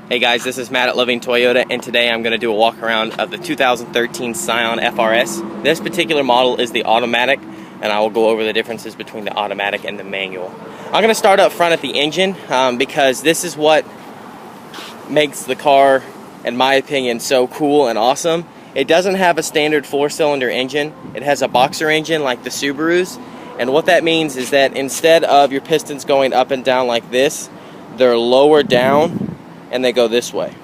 Hey guys, this is Matt at Loving Toyota, and today I'm going to do a walk around of the 2013 Scion FRS. This particular model is the automatic, and I will go over the differences between the automatic and the manual. I'm going to start up front at the engine because this is what makes the car, in my opinion, so cool and awesome. It doesn't have a standard 4-cylinder engine. It has a boxer engine like the Subarus, and what that means is that instead of your pistons going up and down like this, they're lower down and they go this way.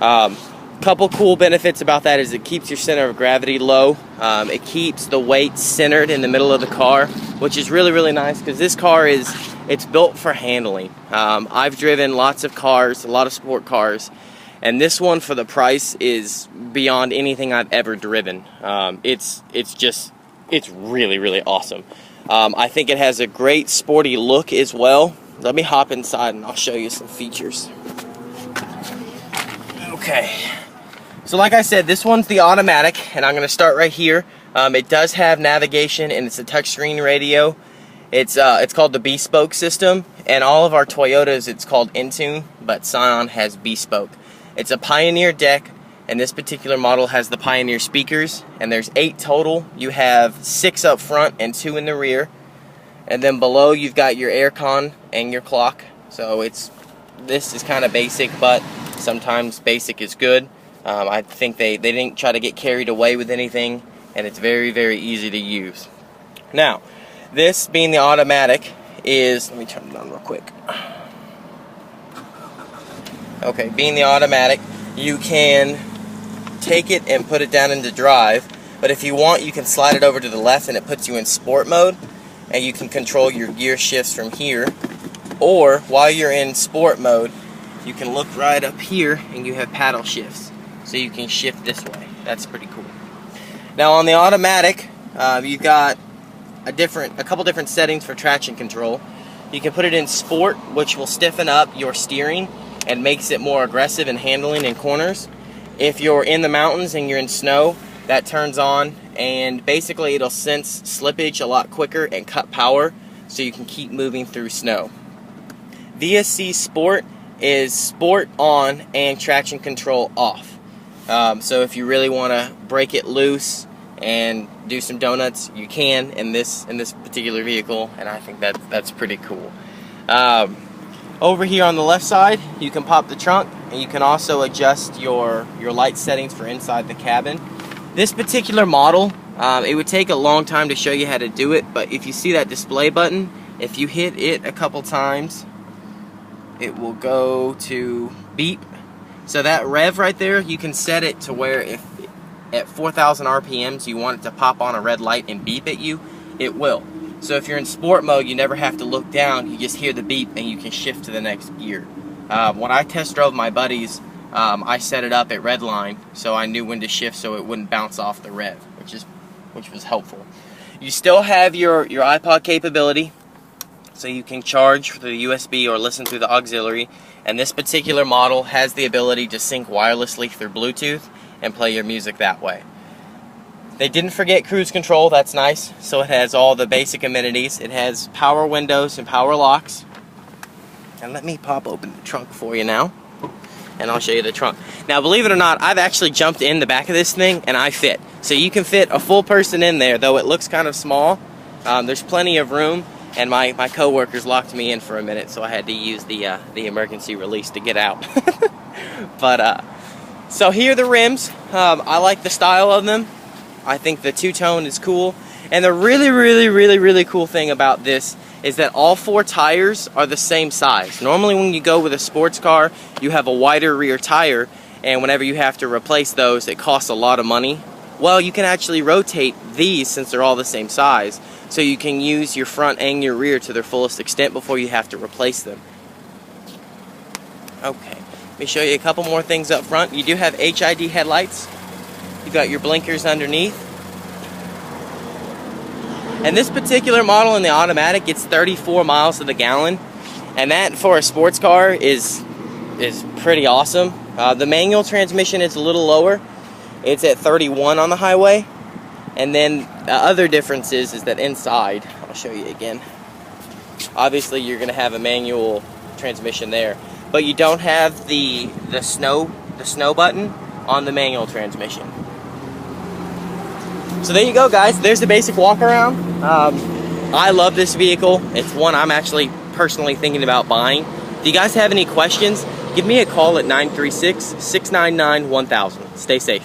Couple cool benefits about that is it keeps your center of gravity low. It keeps the weight centered in the middle of the car, which is really nice because this car it's built for handling. I've driven lots of cars, a lot of sport cars, and this one for the price is beyond anything I've ever driven. It's really awesome. I think it has a great sporty look as well. Let me hop inside and I'll show you some features. Okay, so like I said, this one's the automatic, and I'm going to start right here. It does have navigation, and it's a touchscreen radio. It's called the Bespoke system, and all of our Toyotas it's called Intune, but Scion has Bespoke. It's a Pioneer deck, and this particular model has the Pioneer speakers, and there's 8 total. You have 6 up front and 2 in the rear, and then below you've got your aircon and your clock. So this is kind of basic, but sometimes basic is good. I think they didn't try to get carried away with anything, and it's very easy to use. Now, this being the automatic is, let me turn it on real quick. Okay, being the automatic, you can take it and put it down into drive, but if you want, you can slide it over to the left and it puts you in sport mode, and you can control your gear shifts from here. Or while you're in sport mode, you can look right up here and you have paddle shifts, so you can shift this way. That's pretty cool. Now on the automatic, you've got a couple different settings for traction control. You can put it in sport, which will stiffen up your steering and makes it more aggressive in handling in corners. If you're in the mountains and you're in snow, that turns on, and basically it'll sense slippage a lot quicker and cut power, so you can keep moving through snow. VSC Sport is sport on and traction control off. So if you really want to break it loose and do some donuts, you can in this particular vehicle, and I think that's pretty cool. Over here on the left side, you can pop the trunk, and you can also adjust your light settings for inside the cabin. This particular model, it would take a long time to show you how to do it, but if you see that display button, if you hit it a couple times, it will go to beep. So that rev right there, you can set it to where if at 4,000 RPMs you want it to pop on a red light and beep at you, it will. So if you're in sport mode, you never have to look down, you just hear the beep and you can shift to the next gear. When I test drove my buddies, I set it up at red line so I knew when to shift so it wouldn't bounce off the rev, which was helpful. You still have your iPod capability, so you can charge through the USB or listen through the auxiliary, and this particular model has the ability to sync wirelessly through Bluetooth and play your music that way. They didn't forget cruise control, that's nice, so it has all the basic amenities. It has power windows and power locks. And let me pop open the trunk for you now, and I'll show you the trunk. Now believe it or not, I've actually jumped in the back of this thing and I fit. So you can fit a full person in there, though it looks kind of small. There's plenty of room. And my co-workers locked me in for a minute, so I had to use the emergency release to get out. But so here are the rims. I like the style of them. I think the two-tone is cool. And the really cool thing about this is that all 4 tires are the same size. Normally when you go with a sports car, you have a wider rear tire, and whenever you have to replace those, it costs a lot of money. Well, you can actually rotate these since they're all the same size, so you can use your front and your rear to their fullest extent before you have to replace them. Okay, let me show you a couple more things up front. You do have HID headlights. You got your blinkers underneath. And this particular model in the automatic gets 34 miles to the gallon, and that for a sports car is pretty awesome. The manual transmission is a little lower. It's at 31 on the highway. And then the other difference is that inside, I'll show you again. Obviously you're going to have a manual transmission there. but you don't have the snow button on the manual transmission. So there you go, guys. There's the basic walk around. I love this vehicle. It's one I'm actually personally thinking about buying. If you guys have any questions, give me a call at 936-699-1000. Stay safe.